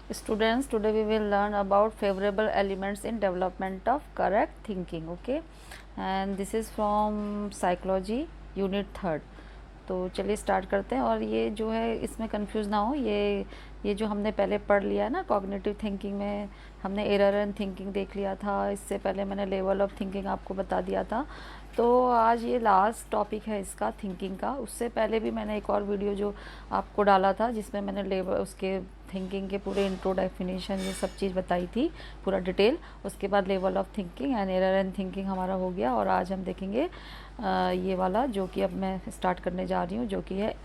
Students, today we will learn about favorable elements in development of correct thinking. Okay, and this is from psychology unit 3rd. तो चलिए start करते हैं। और ये जो है इसमें कंफ्यूज ना हो, ये जो हमने पहले पढ़ लिया है ना, कॉग्निटिव थिंकिंग में हमने एरर एंड थिंकिंग देख लिया था। इससे पहले मैंने लेवल ऑफ थिंकिंग आपको बता दिया था। तो आज ये लास्ट टॉपिक है इसका, थिंकिंग का। उससे पहले भी मैंने एक और वीडियो जो आपको डाला था जिसमें मैंने लेवल उसके थिंकिंग के पूरे इंट्रो, डेफिनेशन, ये सब चीज़ बताई थी पूरा डिटेल। उसके बाद level of thinking and error and thinking हमारा हो गया। और आज हम देखेंगे ये वाला जो कि अब मैं स्टार्ट करने जा रही हूँ, जो कि है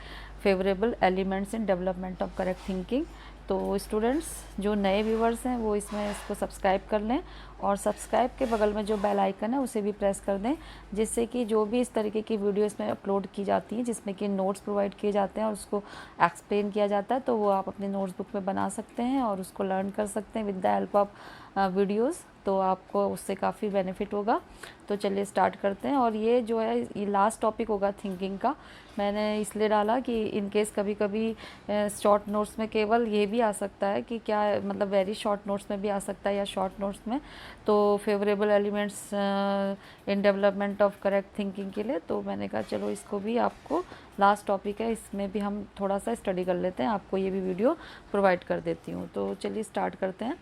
favourable elements in development of correct thinking. तो स्टूडेंट्स जो नए व्यूवर्स हैं वो इसमें इसको सब्सक्राइब कर लें, और सब्सक्राइब के बगल में जो बेल आइकन है उसे भी प्रेस कर दें, जिससे कि जो भी इस तरीके की वीडियो इसमें अपलोड की जाती हैं जिसमें कि नोट्स प्रोवाइड किए जाते हैं और उसको एक्सप्लेन किया जाता है, तो वो आप अपने नोट्स बुक में बना सकते हैं और उसको लर्न कर सकते हैं with the help of videos. तो आपको उससे काफ़ी बेनिफिट होगा। तो चलिए स्टार्ट करते हैं। और ये जो है ये लास्ट टॉपिक होगा थिंकिंग का। मैंने इसलिए डाला कि इन केस कभी कभी शॉर्ट नोट्स में केवल ये भी आ सकता है कि क्या मतलब वेरी शॉर्ट नोट्स में भी आ सकता है या शॉर्ट नोट्स में, तो favourable elements in development of correct thinking के लिए। तो मैंने कहा चलो इसको भी आपको, लास्ट टॉपिक है इसमें भी हम थोड़ा सा स्टडी कर लेते हैं, आपको ये भी वीडियो प्रोवाइड कर देती हूँ। तो चलिए स्टार्ट करते हैं।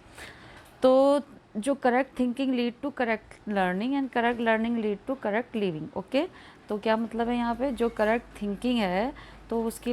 तो जो correct thinking lead to correct learning and correct learning lead to correct living. Okay, तो क्या मतलब है यहाँ पे, जो करेक्ट थिंकिंग है तो उसके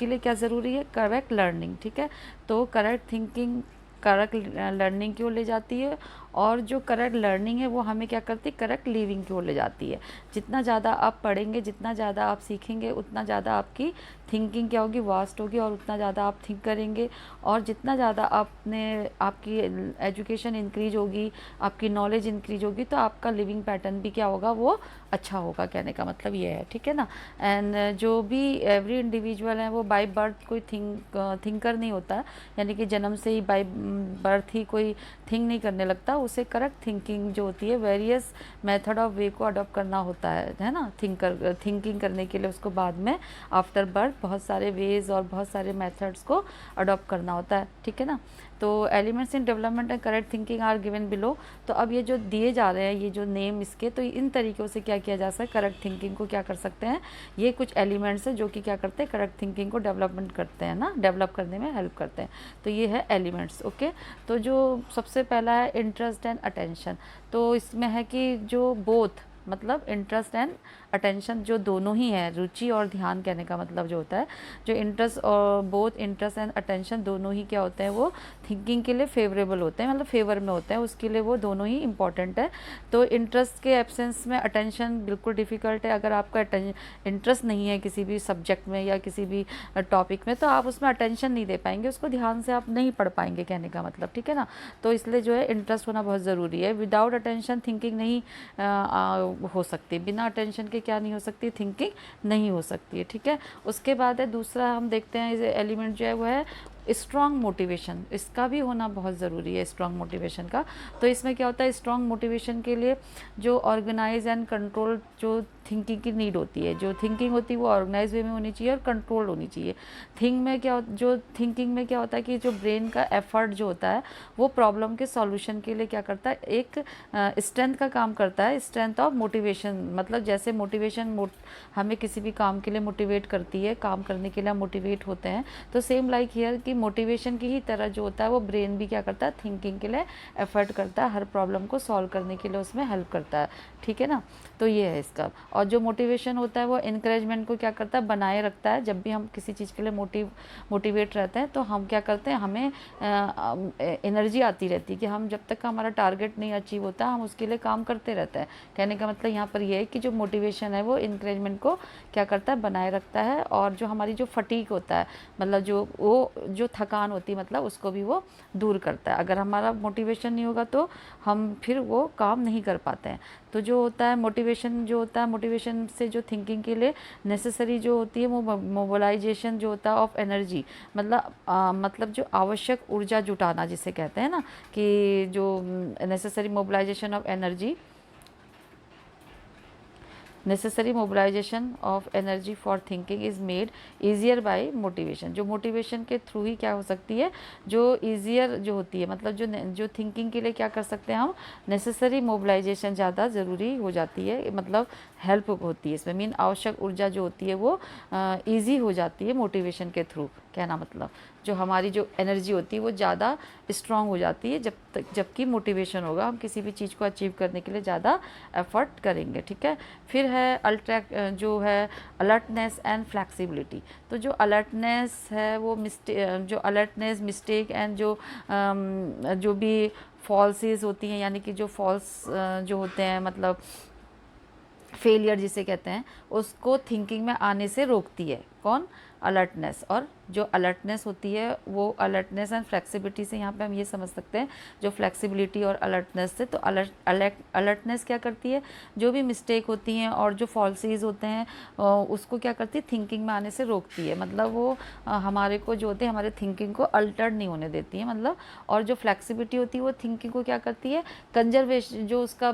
लिए क्या ज़रूरी है, करेक्ट लर्निंग। ठीक है, तो करेक्ट थिंकिंग करेक्ट लर्निंग की ओर ले जाती है, और जो करेक्ट लर्निंग है वो हमें क्या करती है, करेक्ट लिविंग की ओर ले जाती है। जितना ज़्यादा आप पढ़ेंगे, जितना ज़्यादा आप सीखेंगे, उतना ज़्यादा आपकी थिंकिंग क्या होगी, वास्ट होगी, और उतना ज़्यादा आप थिंक करेंगे। और जितना ज़्यादा आपकी एजुकेशन इंक्रीज होगी, आपकी नॉलेज इंक्रीज होगी, तो आपका लिविंग पैटर्न भी क्या होगा, वो अच्छा होगा। कहने का मतलब ये है, ठीक है ना। एंड जो भी एवरी इंडिविजुअल है वो बाय बर्थ कोई थिंकर नहीं होता है, यानी कि जन्म से ही बाय बर्थ ही कोई थिंक नहीं करने लगता। उसे करेक्ट थिंकिंग जो होती है वेरियस मेथड ऑफ वे को अडॉप्ट करना होता है ना। थिंकिंग करने के लिए उसको बाद में आफ्टर बर्थ बहुत सारे वेज और बहुत सारे मेथड्स को अडॉप्ट करना होता है, ठीक है ना। तो elements in development and correct thinking are given below. तो अब ये जो दिए जा रहे हैं, ये जो नेम इसके, तो इन तरीक़ों से क्या किया जा सकता है, करेक्ट थिंकिंग को क्या कर सकते हैं, ये कुछ एलिमेंट्स हैं जो कि क्या करते हैं, करेक्ट थिंकिंग को डेवलपमेंट करते हैं ना, डेवलप करने में हेल्प करते हैं। तो ये है एलिमेंट्स। ओके, तो जो सबसे पहला है इंटरेस्ट एंड अटेंशन। तो इसमें है कि जो बोथ, मतलब इंटरेस्ट एंड अटेंशन जो दोनों ही है, रुचि और ध्यान, कहने का मतलब जो होता है, जो इंटरेस्ट और बोथ इंटरेस्ट एंड अटेंशन दोनों ही क्या होते हैं, वो थिंकिंग के लिए फेवरेबल होते हैं, मतलब फेवर में होते हैं, उसके लिए वो दोनों ही इंपॉर्टेंट है। तो इंटरेस्ट के एब्सेंस में अटेंशन बिल्कुल डिफ़िकल्ट है। अगर आपका इंटरेस्ट नहीं है किसी भी सब्जेक्ट में या किसी भी टॉपिक में, तो आप उसमें अटेंशन नहीं दे पाएंगे, उसको ध्यान से आप नहीं पढ़ पाएंगे, कहने का मतलब, ठीक है ना। तो इसलिए जो है इंटरेस्ट होना बहुत ज़रूरी है। विदाउट अटेंशन थिंकिंग नहीं हो सकती, बिना अटेंशन के क्या नहीं हो सकती, थिंकिंग नहीं हो सकती है, ठीक है। उसके बाद है दूसरा, हम देखते हैं एलिमेंट जो है वो है स्ट्रॉन्ग मोटिवेशन। इसका भी होना बहुत ज़रूरी है, स्ट्रॉन्ग मोटिवेशन का। तो इसमें क्या होता है, स्ट्रॉन्ग मोटिवेशन के लिए जो ऑर्गेनाइज एंड कंट्रोल जो थिंकिंग की नीड होती है, जो थिंकिंग होती है वो ऑर्गेनाइज वे में होनी चाहिए और कंट्रोल होनी चाहिए। थिंकिंग में क्या होता है कि जो ब्रेन का एफर्ट जो होता है वो प्रॉब्लम के सॉल्यूशन के लिए क्या करता है, एक स्ट्रेंथ का काम करता है, स्ट्रेंथ ऑफ मोटिवेशन। मतलब जैसे मोटिवेशन हमें किसी भी काम के लिए मोटिवेट करती है, काम करने के लिए हम मोटिवेट होते हैं, तो सेम लाइक हियर कि मोटिवेशन की ही तरह जो होता है वो ब्रेन भी क्या करता है, थिंकिंग के लिए एफर्ट करता है, हर प्रॉब्लम को सॉल्व करने के लिए उसमें हेल्प करता है, ठीक है ना। तो ये है इसका। और जो मोटिवेशन होता है वो इंकरेजमेंट को क्या करता है, बनाए रखता है। जब भी हम किसी चीज़ के लिए मोटिवेट रहते हैं तो हम क्या करते हैं, हमें एनर्जी आती रहती है कि हम जब तक हमारा टारगेट नहीं अचीव होता हम उसके लिए काम करते रहते हैं। कहने का मतलब यहाँ पर यह है कि जो मोटिवेशन है वो इंकरेजमेंट को क्या करता है, बनाए रखता है। और जो हमारी जो फटीक होता है, मतलब जो थकान होती है, मतलब उसको भी वो दूर करता है। अगर हमारा मोटिवेशन नहीं होगा तो हम फिर वो काम नहीं कर पाते हैं। तो जो होता है मोटिवेशन, जो होता है मोटिवेशन से जो थिंकिंग के लिए नेसेसरी जो होती है वो मोबिलाइजेशन जो होता है ऑफ एनर्जी, मतलब जो आवश्यक ऊर्जा जुटाना जिसे कहते हैं ना, कि जो necessary mobilisation of energy, necessary mobilisation of energy for thinking is made easier by motivation. जो मोटिवेशन के थ्रू ही क्या हो सकती है, जो ईजियर जो होती है, मतलब जो थिंकिंग के लिए क्या कर सकते हैं हम, नेसेसरी मोबिलाइजेशन ज़्यादा ज़रूरी हो जाती है, मतलब हेल्प होती है इसमें, मीन आवश्यक ऊर्जा जो होती है वो ईजी हो जाती है मोटिवेशन के थ्रू। कहना मतलब जो हमारी जो एनर्जी होती है वो ज़्यादा स्ट्रांग हो जाती है जबकि मोटिवेशन होगा, हम किसी भी चीज़ को अचीव करने के लिए ज़्यादा एफर्ट करेंगे। ठीक है। फिर है जो है अलर्टनेस एंड फ्लैक्सिबिलिटी। तो जो अलर्टनेस है वो जो अलर्टनेस, मिस्टेक एंड जो भी फॉल्सेस होती हैं, यानी कि जो फॉल्स जो होते हैं, मतलब फेलियर जिसे कहते हैं, उसको थिंकिंग में आने से रोकती है। कौन? अलर्टनेस। और जो अलर्टनेस होती है वो अलर्टनेस एंड फ्लेक्सिबिलिटी से यहाँ पे हम ये समझ सकते हैं, जो फ्लेक्सिबिलिटी और अलर्टनेस से, तो अलर्टनेस क्या करती है, जो भी मिस्टेक होती हैं और जो फॉल्सीज होते हैं उसको क्या करती है, थिंकिंग में आने से रोकती है। मतलब वो हमारे को जो होते हैं, हमारे थिंकिंग को अल्टर्ड नहीं होने देती है, मतलब। और जो फ्लेक्सिबिलिटी होती है वो थिंकिंग को क्या करती है, कंजर्वेशन, जो उसका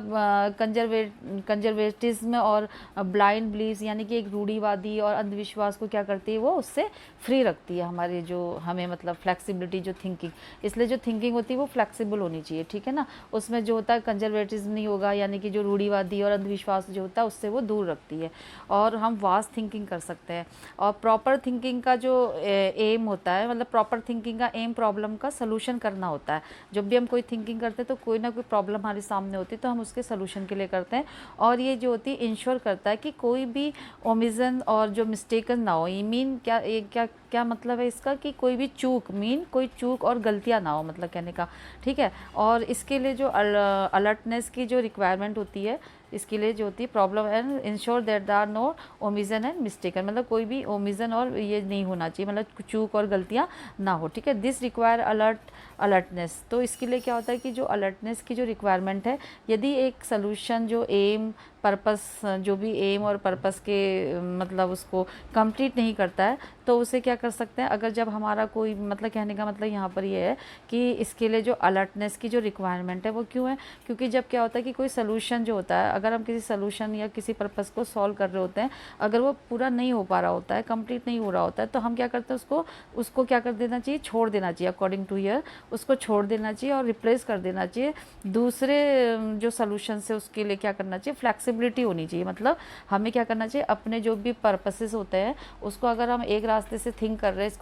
कंजर्वेटिज्म और ब्लाइंड बिलीव्स, यानी कि एक रूढ़िवादी और अंधविश्वास को क्या करती है, वो उससे फ्री रखती है हमारी जो हमें, मतलब फ्लेक्सिबिलिटी जो थिंकिंग। इसलिए जो थिंकिंग होती है वो फ्लेक्सिबल होनी चाहिए। ठीक है ना। उसमें जो होता है कंजर्वेटिज्म नहीं होगा, यानी कि जो रूढ़िवादी और अंधविश्वास जो होता है उससे वो दूर रखती है, और हम वास्ट थिंकिंग कर सकते हैं। और प्रॉपर थिंकिंग का जो एम होता है, मतलब प्रॉपर थिंकिंग का एम प्रॉब्लम का सलूशन करना होता है। जब भी हम कोई थिंकिंग करते हैं तो कोई ना कोई प्रॉब्लम हमारे सामने होती है, तो हम उसके सलूशन के लिए करते हैं। और ये जो होती है इंश्योर करता है कि कोई भी ओमिजन और जो मिस्टेकन ना हो। ये मीन क्या मतलब है इसका, कि कोई भी चूक, मीन कोई चूक और गलतियां ना हो, मतलब कहने का। ठीक है। और इसके लिए जो अलर्टनेस की जो रिक्वायरमेंट होती है, इसके लिए जो होती है problem and ensure that there are no omission and mistaken, मतलब कोई भी ओमिजन और ये नहीं होना चाहिए, मतलब चूक और गलतियां ना हो। ठीक है। This require alertness. तो इसके लिए क्या होता है कि जो अलर्टनेस की जो रिक्वायरमेंट है, यदि एक सोल्यूशन जो एम पर्पस, जो भी एम और पर्पस के मतलब उसको कंप्लीट नहीं करता है, तो उसे क्या कर सकते हैं, अगर जब हमारा कोई, मतलब कहने का मतलब यहाँ पर ये है कि इसके लिए जो अलर्टनेस की जो रिक्वायरमेंट है वो क्यों है, क्योंकि जब क्या होता है कि कोई सोल्यूशन जो होता है, अगर हम किसी सोल्यूशन या किसी पर्पस को सॉल्व कर रहे होते हैं, अगर वो पूरा नहीं हो पा रहा होता है, कंप्लीट नहीं हो रहा होता है, तो हम क्या करते हैं, उसको क्या कर देना चाहिए, छोड़ देना चाहिए। अकॉर्डिंग टू हियर उसको छोड़ देना चाहिए और रिप्लेस कर देना चाहिए दूसरे जो सोल्यूशन से। उसके लिए क्या करना चाहिए, फ्लेक्सिबिलिटी होनी चाहिए। मतलब हमें क्या करना चाहिए, अपने जो भी पर्पसेस होते हैं उसको, अगर हम एक रास्ते से थिंक कर रहे हैं,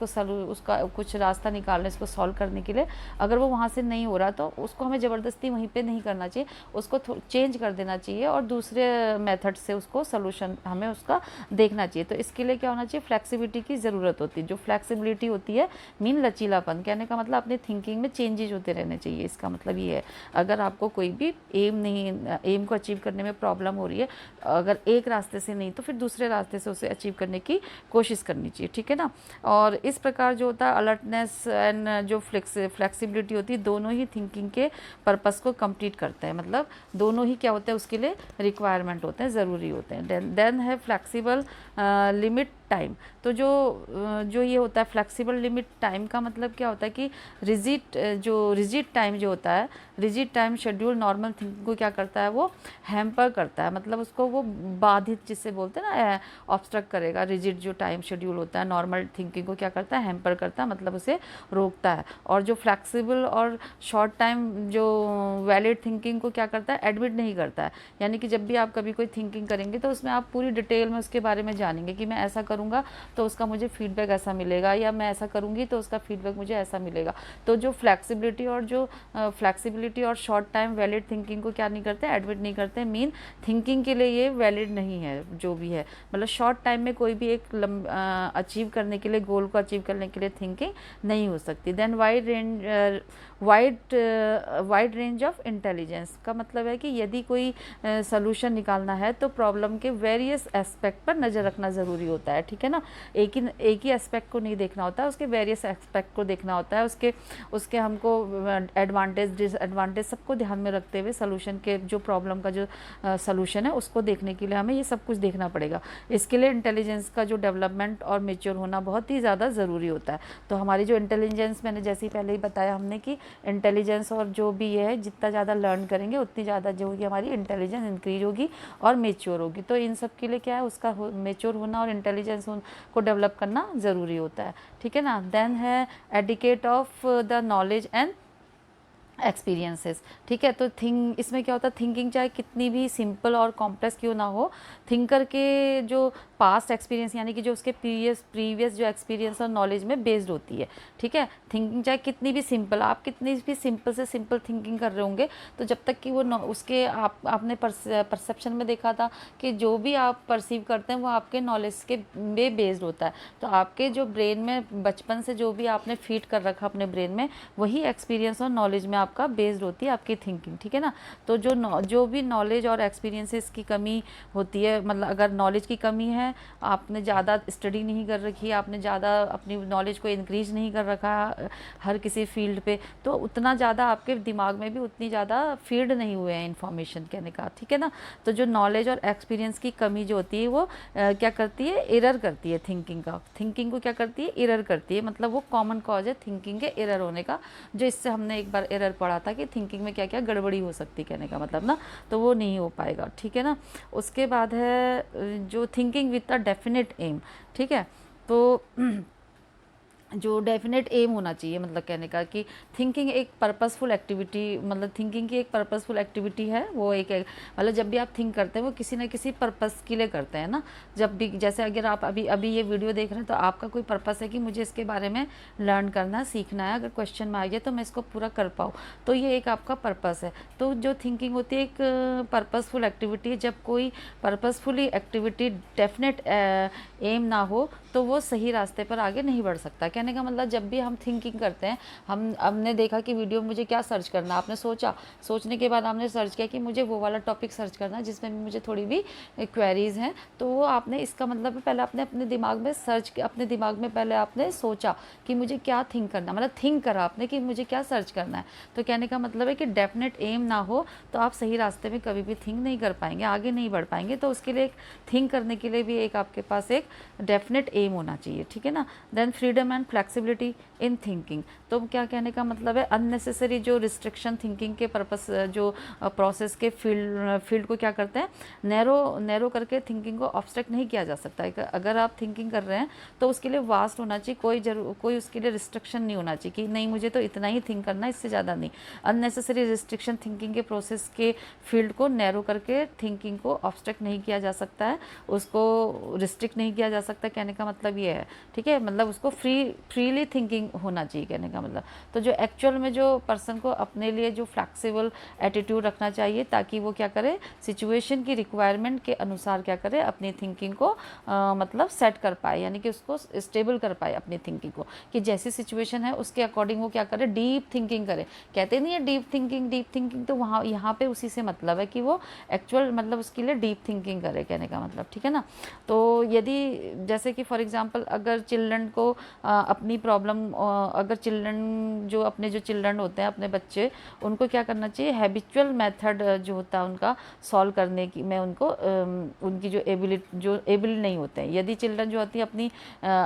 उसका कुछ रास्ता निकाल रहे हैं इसको सॉल्व करने के लिए, अगर वो वहाँ से नहीं हो रहा तो उसको हमें ज़बरदस्ती वहीं पे नहीं करना चाहिए, उसको चेंज कर देना चाहिए और दूसरे मेथड से उसको सोल्यूशन हमें उसका देखना चाहिए। तो इसके लिए क्या होना चाहिए, फ्लेक्सिबिलिटी की ज़रूरत होती है। जो फ्लेक्सिबिलिटी होती है मीन लचीलापन, कहने का मतलब अपने थिंकिंग में चेंजेज होते रहने चाहिए। इसका मतलब ये है, अगर आपको कोई भी एम को अचीव करने में प्रॉब्लम हो रही है, अगर एक रास्ते से नहीं तो फिर दूसरे रास्ते से उसे अचीव करने की कोशिश करनी चाहिए। ठीक है ना। और इस प्रकार जो होता है अलर्टनेस एंड जो फ्लेक्सिबिलिटी होती है, दोनों ही थिंकिंग के पर्पस को कंप्लीट करते हैं, मतलब दोनों ही क्या होते हैं उसके लिए रिक्वायरमेंट होते हैं, ज़रूरी होते हैं। देन है फ्लेक्सिबल लिमिट टाइम। तो जो ये होता है फ्लेक्सिबल लिमिट टाइम का मतलब क्या होता है कि रिजिड टाइम जो होता है, rigid time schedule normal thinking को क्या करता है, वो हैम्पर करता है, मतलब उसको वो बाधित, जिससे बोलते हैं ना, ऑब्स्ट्रक्ट करेगा। रिजिड जो टाइम शेड्यूल होता है नॉर्मल थिंकिंग को क्या करता है, हैम्पर करता है, मतलब उसे रोकता है। और जो फ्लेक्सिबल और शॉर्ट टाइम जो वैलिड थिंकिंग को क्या करता है, एडमिट नहीं करता है। यानी कि जब भी आप कभी कोई थिंकिंग करेंगे तो उसमें आप पूरी डिटेल में उसके बारे में जानेंगे कि मैं ऐसा करूँगा तो उसका मुझे फीडबैक ऐसा मिलेगा, या मैं ऐसा करूँगी तो उसका फीडबैक मुझे ऐसा मिलेगा। तो जो फ्लेक्सिबिलिटी और शॉर्ट टाइम वैलिड थिंकिंग को क्या नहीं करते, एडमिट नहीं करते। मीन थिंकिंग के लिए ये वैलिड नहीं है जो भी है, मतलब शॉर्ट टाइम में कोई भी एक अचीव करने के लिए, गोल को अचीव करने के लिए थिंकिंग नहीं हो सकती। Then wide range of intelligence का मतलब है कि यदि कोई सोल्यूशन निकालना है तो प्रॉब्लम के वेरियस एस्पेक्ट पर नज़र रखना ज़रूरी होता है। ठीक है ना। एक ही एस्पेक्ट को नहीं देखना होता है, उसके वेरियस एस्पेक्ट को देखना होता है, उसके हमको एडवांटेज डिसएडवांटेज सबको ध्यान में रखते हुए सोल्यूशन के जो प्रॉब्लम का जो सोल्यूशन है उसको देखने के लिए हमें ये सब कुछ देखना पड़ेगा। इसके लिए इंटेलिजेंस का जो डेवलपमेंट और मेच्योर होना बहुत ही ज़्यादा ज़रूरी होता है। तो हमारी जो इंटेलिजेंस, मैंने जैसे ही पहले ही बताया हमने कि इंटेलिजेंस और जो भी ये है, जितना ज़्यादा लर्न करेंगे उतनी ज़्यादा जो होगी हमारी इंटेलिजेंस इंक्रीज होगी और मेच्योर होगी। तो इन सब के लिए क्या है, उसका मेच्योर होना और इंटेलिजेंस को डेवलप करना ज़रूरी होता है, ठीक है ना। देन है adequate of the knowledge and experiences, ठीक है। तो इसमें क्या होता है, थिंकिंग चाहे कितनी भी सिंपल और कॉम्प्लेक्स क्यों ना हो, थिंकर के जो पास्ट एक्सपीरियंस यानी कि जो उसके प्रीवियस जो एक्सपीरियंस और नॉलेज में बेस्ड होती है, ठीक है। थिंकिंग चाहे कितनी भी सिंपल, आप कितनी भी सिंपल से सिंपल थिंकिंग कर रहे होंगे, तो जब तक कि वो उसके आपने परसेप्शन में देखा था कि जो भी आप परसीव करते हैं वो आपके नॉलेज के में बेस्ड होता है। तो आपके जो ब्रेन में बचपन से जो भी आपने फीड कर रखा अपने ब्रेन में, वही एक्सपीरियंस और नॉलेज में आपका बेस्ड होती है आपकी थिंकिंग, ठीक है ना। तो जो भी नॉलेज और एक्सपीरियंसेस की कमी होती है, मतलब अगर नॉलेज की कमी है, आपने ज़्यादा स्टडी नहीं कर रखी, आपने ज़्यादा अपनी नॉलेज को इंक्रीज नहीं कर रखा हर किसी फील्ड पे, तो उतना ज़्यादा आपके दिमाग में भी उतनी ज़्यादा फीड नहीं हुए हैं इन्फॉर्मेशन, कहने का, ठीक है ना। तो जो नॉलेज और एक्सपीरियंस की कमी जो होती है वो क्या करती है, एरर करती है थिंकिंग को क्या करती है, एरर करती है। मतलब वो कॉमन कॉज है थिंकिंग के एरर होने का, जो इससे हमने एक बार एरर पढ़ा था कि थिंकिंग में क्या क्या गड़बड़ी हो सकती है, कहने का मतलब ना। तो वो नहीं हो पाएगा, ठीक है ना। उसके बाद है जो thinking with a definite aim, ठीक है। तो जो डेफिनेट एम होना चाहिए, मतलब कहने का कि थिंकिंग एक पर्पसफुल एक्टिविटी, मतलब थिंकिंग की एक पर्पसफुल एक्टिविटी है। वो एक मतलब जब भी आप थिंक करते हैं वो किसी ना किसी पर्पस के लिए करते हैं ना। जब भी, जैसे अगर आप अभी ये वीडियो देख रहे हैं तो आपका कोई पर्पस है कि मुझे इसके बारे में लर्न करना, सीखना है, अगर क्वेश्चन में आ गया तो मैं इसको पूरा कर पाऊँ, तो ये एक आपका पर्पस है। तो जो थिंकिंग होती है एक पर्पसफुल एक्टिविटी है। जब कोई पर्पसफुली एक्टिविटी डेफिनेट एम ना हो तो वो सही रास्ते पर आगे नहीं बढ़ सकता। कहने का मतलब जब भी हम थिंकिंग करते हैं, हमने देखा कि वीडियो मुझे क्या सर्च करना, आपने सोचने के बाद आपने सर्च किया कि मुझे वो वाला टॉपिक सर्च करना है जिसमें भी मुझे थोड़ी भी क्वेरीज हैं, तो वो आपने, इसका मतलब पहले आपने अपने दिमाग में अपने दिमाग में पहले आपने सोचा कि मुझे क्या थिंक करना, मतलब थिंक करा आपने कि मुझे क्या सर्च करना है। तो कहने का मतलब है कि डेफिनेट एम ना हो तो आप सही रास्ते में कभी भी थिंक नहीं कर पाएंगे, आगे नहीं बढ़ पाएंगे। तो उसके लिए थिंक करने के लिए भी एक आपके पास एक डेफिनेट एम होना चाहिए, ठीक है ना। Then freedom and flexibility in thinking, तो क्या कहने का मतलब है, अननेसेसरी जो रिस्ट्रिक्शन थिंकिंग के पर्पस जो प्रोसेस के फील्ड को क्या करते हैं, नैरो करके थिंकिंग को ऑब्स्ट्रक्ट नहीं किया जा सकता है। अगर आप थिंकिंग कर रहे हैं तो उसके लिए वास्ट होना चाहिए, कोई उसके लिए रिस्ट्रिक्शन नहीं होना चाहिए कि नहीं मुझे तो इतना ही थिंक करना है, इससे ज़्यादा नहीं। अननेसेसरी रिस्ट्रिक्शन थिंकिंग के प्रोसेस के फील्ड को नैरो करके थिंकिंग को ऑब्स्ट्रक्ट नहीं किया जा सकता है, उसको रिस्ट्रिक्ट नहीं किया जा सकता। कहने का मतलब ये है, ठीक है, मतलब उसको फ्रीली थिंकिंग होना चाहिए, कहने का मतलब। तो जो एक्चुअल में जो पर्सन को अपने लिए जो फ्लैक्सिबल एटीट्यूड रखना चाहिए, ताकि वो क्या करे, सिचुएशन की रिक्वायरमेंट के अनुसार क्या करे, अपनी थिंकिंग को मतलब सेट कर पाए, यानी कि उसको स्टेबल कर पाए अपनी थिंकिंग को, कि जैसी सिचुएशन है उसके अकॉर्डिंग वो क्या करे, डीप थिंकिंग करे। कहते नहीं है डीप थिंकिंग, तो वहाँ यहाँ पे उसी से मतलब है कि वो एक्चुअल मतलब उसके लिए डीप थिंकिंग करे, कहने का मतलब, ठीक है ना। तो यदि जैसे कि फॉर एग्जांपल अगर चिल्ड्रन को अपनी प्रॉब्लम, अगर चिल्ड्रन होते हैं, अपने बच्चे, उनको क्या करना चाहिए, हैबिचुअल मेथड जो होता है उनका सॉल्व करने की में उनको उनकी जो एबिल नहीं होते हैं, यदि चिल्ड्रन जो होती है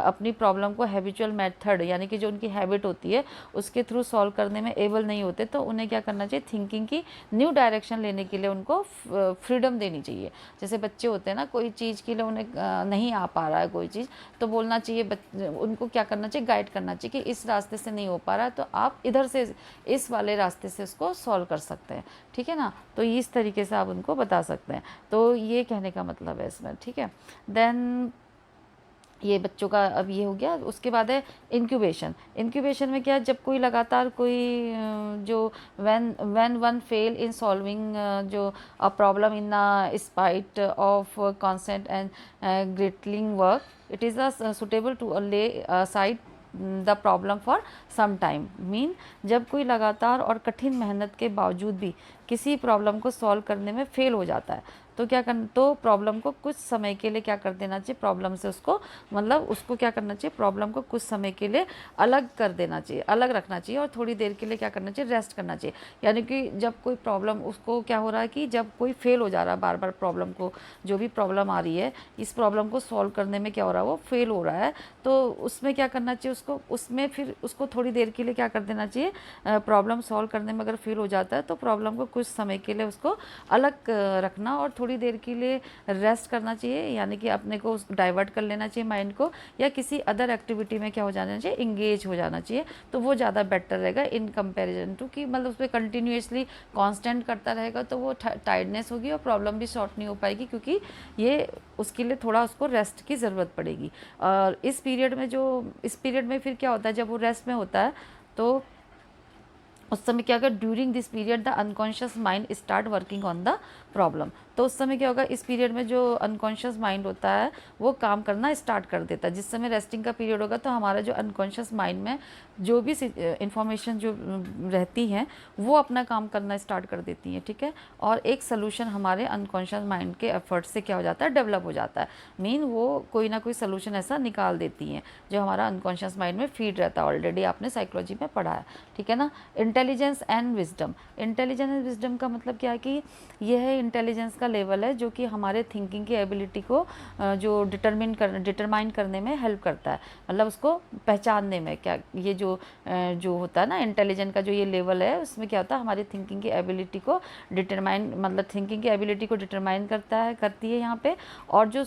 अपनी प्रॉब्लम को हैबिचुअल मेथड यानी कि जो उनकी हैबिट होती है उसके थ्रू सॉल्व करने में एबल नहीं होते, तो उन्हें क्या करना चाहिए, थिंकिंग की न्यू डायरेक्शन लेने के लिए उनको फ्रीडम देनी चाहिए। जैसे बच्चे होते हैं ना, कोई चीज़ के लिए उन्हें नहीं आ पा रहा है कोई चीज़, तो बोलना चाहिए, उनको क्या करना चाहिए, गाइड करना चाहिए कि इस रास्ते से नहीं हो पा रहा है तो आप इधर से इस वाले रास्ते से उसको सॉल्व कर सकते हैं, ठीक है ना। तो इस तरीके से आप उनको बता सकते हैं। तो ये कहने का मतलब है इसमें, ठीक है। देन ये बच्चों का अब ये हो गया। उसके बाद है इंक्यूबेशन में क्या है, जब कोई लगातार कोई जो when one fail in solving जो a problem in spite of constant and gruelling work, it is suitable to lay side the problem for some time. Mean जब कोई लगातार और कठिन मेहनत के बावजूद भी किसी प्रॉब्लम को सॉल्व करने में फेल हो जाता है, तो तो प्रॉब्लम को कुछ समय के लिए क्या कर देना चाहिए, प्रॉब्लम से उसको मतलब उसको क्या करना चाहिए, प्रॉब्लम को कुछ समय के लिए अलग कर देना चाहिए, अलग रखना चाहिए और थोड़ी देर के लिए क्या करना चाहिए, रेस्ट करना चाहिए। यानी कि जब कोई प्रॉब्लम उसको क्या हो रहा है कि जब कोई फेल हो जा रहा है बार बार, प्रॉब्लम को जो भी प्रॉब्लम आ रही है इस प्रॉब्लम को सॉल्व करने में क्या हो रहा है, वो फेल हो रहा है, तो उसमें क्या करना चाहिए, उसको उसमें फिर उसको थोड़ी देर के लिए क्या कर देना चाहिए, प्रॉब्लम सॉल्व करने में अगर फेल हो जाता है तो प्रॉब्लम को कुछ समय के लिए उसको अलग रखना और थोड़ी देर के लिए रेस्ट करना चाहिए, यानी कि अपने को डाइवर्ट कर लेना चाहिए माइंड को, या किसी अदर एक्टिविटी में क्या हो जाना चाहिए, इंगेज हो जाना चाहिए। तो वो ज़्यादा बेटर रहेगा इन कंपैरिजन टू कि मतलब उस पर कंटिन्यूसली कांस्टेंट करता रहेगा तो वो टायर्डनेस होगी और प्रॉब्लम भी सॉर्ट नहीं हो पाएगी, क्योंकि ये उसके लिए थोड़ा उसको रेस्ट की ज़रूरत पड़ेगी। और इस पीरियड में फिर क्या होता है, जब वो रेस्ट में होता है तो उस समय क्या होगा, during this period the unconscious mind start working on the problem. तो उस समय क्या होगा, इस पीरियड में जो अनकॉन्शियस माइंड होता है वो काम करना स्टार्ट कर देता है। जिस समय रेस्टिंग का पीरियड होगा तो हमारा जो अनकॉन्शियस माइंड में जो भी इंफॉर्मेशन जो रहती हैं वो अपना काम करना स्टार्ट कर देती हैं, ठीक है। और एक सोल्यूशन हमारे अनकॉन्शियस माइंड के एफर्ट से क्या हो जाता है, डेवलप हो जाता है। मीन वो कोई ना कोई सोल्यूशन ऐसा निकाल देती हैं जो हमारा अनकॉन्शियस माइंड में फीड रहता है, ऑलरेडी आपने साइकोलॉजी में पढ़ा है, ठीक है ना। Intelligence and wisdom, intelligence and wisdom का मतलब क्या है कि यह है इंटेलिजेंस का लेवल है जो कि हमारे थिंकिंग की एबिलिटी को जो डिटरमाइन करने में हेल्प करता है, मतलब उसको पहचानने में। क्या ये जो होता है ना इंटेलिजेंट का जो ये लेवल है, उसमें क्या होता है, हमारी थिंकिंग की एबिलिटी को डिटरमाइन, मतलब थिंकिंग की एबिलिटी को डिटरमाइन करती है यहाँ पे। और जो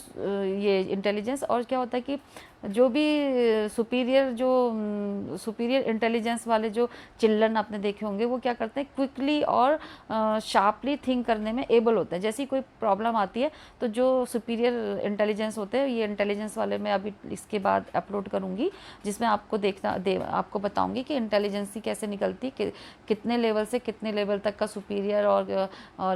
ये इंटेलिजेंस, और क्या होता है कि जो भी सुपीरियर इंटेलिजेंस वाले जो चिल्ड्रन आपने देखे होंगे वो क्या करते हैं, क्विकली और शार्पली थिंक करने में एबल होते हैं। जैसे ही कोई प्रॉब्लम आती है तो जो सुपीरियर इंटेलिजेंस होते हैं, ये इंटेलिजेंस वाले मैं अभी इसके बाद अपलोड करूँगी जिसमें आपको आपको बताऊँगी कि इंटेलिजेंसी कैसे निकलती, कितने लेवल से कितने लेवल तक का सुपीरियर और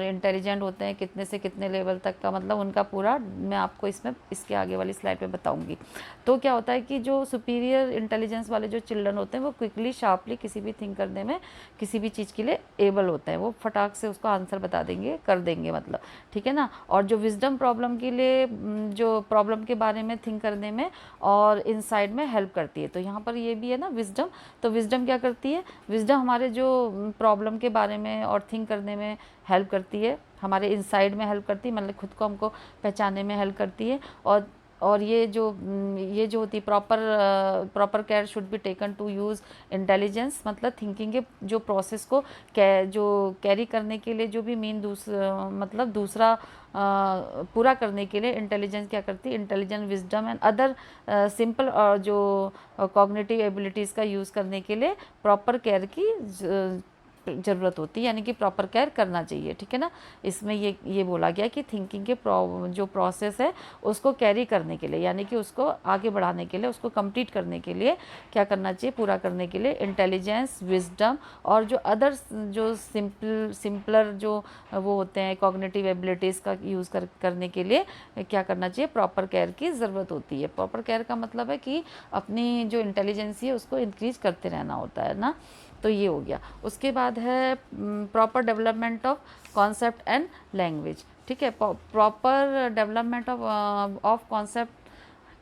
इंटेलिजेंट होते हैं, कितने से कितने लेवल तक का, मतलब उनका पूरा मैं आपको इसके आगे वाली स्लाइड में बताऊँगी। तो क्या होता है कि जो सुपीरियर इंटेलिजेंस वाले जो चिल्ड्रन होते हैं वो क्विकली शार्पली किसी भी थिंक करने में, किसी भी चीज़ के लिए एबल होते हैं, वो फटाक से उसको आंसर बता देंगे, कर देंगे, मतलब, ठीक है ना। और जो विजडम प्रॉब्लम के लिए जो प्रॉब्लम के बारे में थिंक करने में और इनसाइड में हेल्प करती है। तो यहाँ पर ये भी है ना विजडम। तो विजडम क्या करती है, विजडम हमारे जो प्रॉब्लम के बारे में और थिंक करने में हेल्प करती है, हमारे इनसाइड में हेल्प करती है, मतलब खुद को हमको पहचानने में हेल्प करती है। और ये जो होती है proper care should be taken to use intelligence, मतलब थिंकिंग के जो प्रोसेस को जो कैरी करने के लिए जो भी मतलब दूसरा पूरा करने के लिए इंटेलिजेंस क्या करती है, intelligence wisdom and other simple और जो कॉग्निटिव एबिलिटीज़ का यूज़ करने के लिए प्रॉपर केयर की ज़रूरत होती है, यानी कि प्रॉपर केयर करना चाहिए, ठीक है ना। इसमें ये बोला गया कि थिंकिंग के जो प्रोसेस है उसको कैरी करने के लिए, यानी कि उसको आगे बढ़ाने के लिए, उसको कंप्लीट करने के लिए क्या करना चाहिए, पूरा करने के लिए इंटेलिजेंस, विजडम और जो अदर जो सिंपलर जो वो होते हैं कॉग्निटिव एबिलिटीज़ का यूज़ करने के लिए क्या करना चाहिए, प्रॉपर केयर की ज़रूरत होती है। प्रॉपर केयर का मतलब है कि अपनी जो इंटेलिजेंसी है उसको इंक्रीज करते रहना होता है ना। तो ये हो गया। उसके बाद है proper development of concept and language, ठीक है। Proper development of concept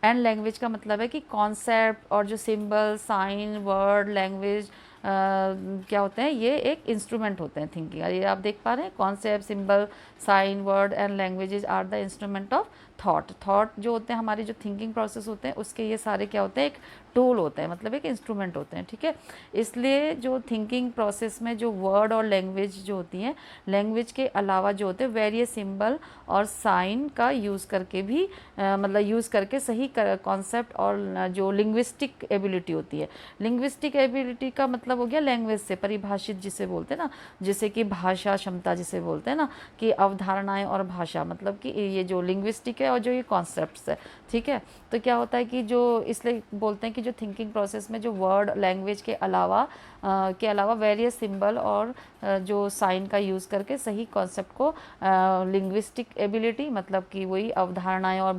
and language का मतलब है कि कॉन्सेप्ट और जो सिंबल, साइन, वर्ड, लैंग्वेज क्या होते हैं, ये एक इंस्ट्रूमेंट होते हैं थिंकिंग। ये आप देख पा रहे हैं, concept, symbol, sign, word and languages are the instrument of thought जो होते हैं हमारे जो थिंकिंग प्रोसेस होते हैं उसके ये सारे क्या होते हैं, एक टूल होते हैं, मतलब एक इंस्ट्रूमेंट होते हैं, ठीक है। इसलिए जो थिंकिंग प्रोसेस में जो वर्ड और लैंग्वेज जो होती हैं, लैंग्वेज के अलावा जो होते हैं वेरियस सिंबल और साइन का यूज़ करके भी मतलब यूज़ करके सही कॉन्सेप्ट और जो लिंग्विस्टिक एबिलिटी होती है, लिंग्विस्टिक एबिलिटी का मतलब हो गया लैंग्वेज से परिभाषित जिसे बोलते हैं ना, जैसे कि भाषा क्षमता जिसे बोलते हैं ना, कि अवधारणाएं और भाषा, मतलब कि ये जो लिंग्विस्टिक है और जो ये कॉन्सेप्ट्स है, ठीक है। तो क्या होता है कि जो इसलिए बोलते हैं कि जो थिंकिंग प्रोसेस में जो वर्ड लैंग्वेज के अलावा वेरियस सिंबल और जो साइन का यूज़ करके सही कॉन्सेप्ट को लिंग्विस्टिक एबिलिटी, मतलब कि वही अवधारणाएं और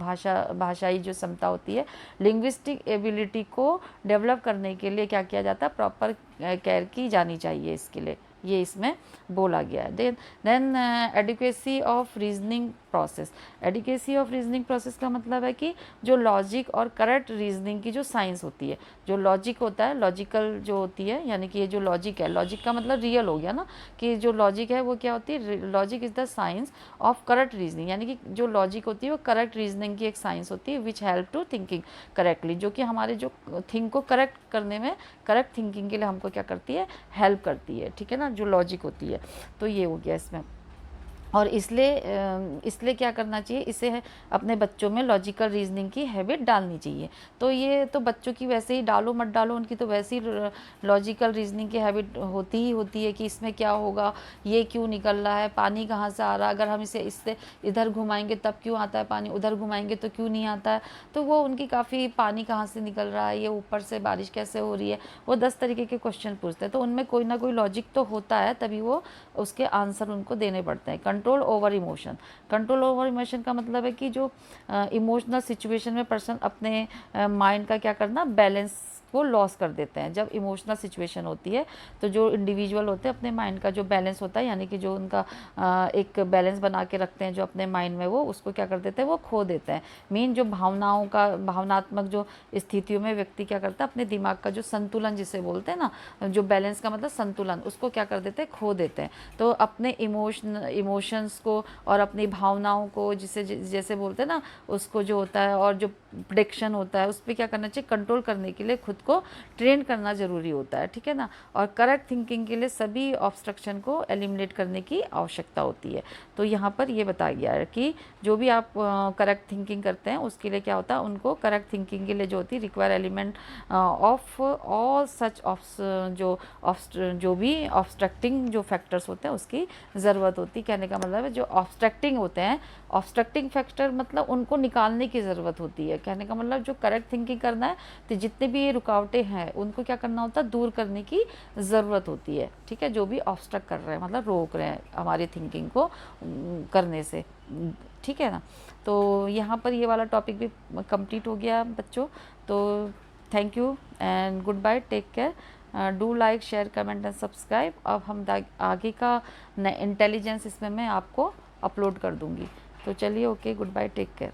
भाषाई जो क्षमता होती है, लिंग्विस्टिक एबिलिटी को डेवलप करने के लिए क्या किया जाता है, प्रॉपर केयर की जानी चाहिए इसके लिए, ये इसमें बोला गया है। Then adequacy of reasoning process. Adequacy of reasoning process का मतलब है कि जो लॉजिक और करेक्ट रीजनिंग की जो साइंस होती है, जो लॉजिक होता है, लॉजिकल जो होती है, यानी कि ये जो लॉजिक है, लॉजिक का मतलब रियल हो गया ना, कि जो लॉजिक है वो क्या होती है, logic is the science of correct reasoning, यानी कि जो लॉजिक होती है वो करेक्ट रीजनिंग की एक साइंस होती है, which help to thinking correctly, जो कि हमारे जो थिंक को करेक्ट करने में, करेक्ट थिंकिंग के लिए हमको क्या करती है, हेल्प करती है, ठीक है ना, जो लॉजिक होती है। तो ये हो गया इसमें। और इसलिए क्या करना चाहिए, इसे अपने बच्चों में लॉजिकल रीजनिंग की हैबिट डालनी चाहिए। तो ये तो बच्चों की वैसे ही डालो मत डालो, उनकी तो वैसे ही लॉजिकल रीजनिंग की हैबिट होती है कि इसमें क्या होगा, ये क्यों निकल रहा है, पानी कहाँ से आ रहा है, अगर हम इसे इससे इधर घुमाएंगे तब क्यों आता है पानी, उधर घुमाएंगे तो क्यों नहीं आता है। तो वो उनकी काफ़ी, पानी कहाँ से निकल रहा है, ये ऊपर से बारिश कैसे हो रही है, वो 10 तरीके के क्वेश्चन पूछते हैं। तो उनमें कोई ना कोई लॉजिक तो होता है, तभी वो उसके आंसर उनको देने पड़ते हैं। Control over emotion. Control over emotion का मतलब है कि जो इमोशनल सिचुएशन में पर्सन अपने माइंड का क्या करना, बैलेंस को लॉस कर देते हैं। जब इमोशनल सिचुएशन होती है तो जो इंडिविजुअल होते हैं अपने माइंड का जो बैलेंस होता है, यानी कि जो उनका एक बैलेंस बना के रखते हैं जो अपने माइंड में, वो उसको क्या कर देते हैं, वो खो देते हैं। मीन जो भावनाओं का, भावनात्मक जो स्थितियों में व्यक्ति क्या करता है, अपने दिमाग का जो संतुलन जिसे बोलते हैं ना, जो बैलेंस का मतलब संतुलन, उसको क्या कर देते हैं, खो देते हैं। तो अपने इमोशंस को और अपनी भावनाओं को, जिसे जैसे बोलते हैं ना, उसको जो होता है, और जो प्रेडिक्शन होता है, उस पर क्या करना चाहिए, कंट्रोल करने के लिए खुद को ट्रेन करना ज़रूरी होता है, ठीक है ना। और करेक्ट थिंकिंग के लिए सभी ऑब्स्ट्रक्शन को एलिमिनेट करने की आवश्यकता होती है। तो यहाँ पर ये बताया गया है कि जो भी आप करेक्ट थिंकिंग करते हैं उसके लिए क्या होता है, उनको करेक्ट थिंकिंग के लिए जो होती है, require element of all such जो भी ऑब्स्ट्रक्टिंग जो फैक्टर्स होते हैं उसकी ज़रूरत होती है। कहने का मतलब है जो ऑब्स्ट्रक्टिंग होते हैं, ऑब्स्ट्रक्टिंग फैक्टर मतलब उनको निकालने की ज़रूरत होती है। कहने का मतलब जो करेक्ट थिंकिंग करना है तो जितने भी ये रुकावटें हैं उनको क्या करना होता है, दूर करने की ज़रूरत होती है, ठीक है। जो भी ऑब्स्ट्रक्ट कर रहे हैं, मतलब रोक रहे हैं हमारी थिंकिंग को करने से, ठीक है ना। तो यहाँ पर ये वाला टॉपिक भी कंप्लीट हो गया बच्चों। तो thank you and goodbye, take care, do like, share, comment and subscribe. अब हम आगे का इंटेलिजेंस इसमें मैं आपको अपलोड कर दूँगी। तो चलिए, okay, goodbye, take care.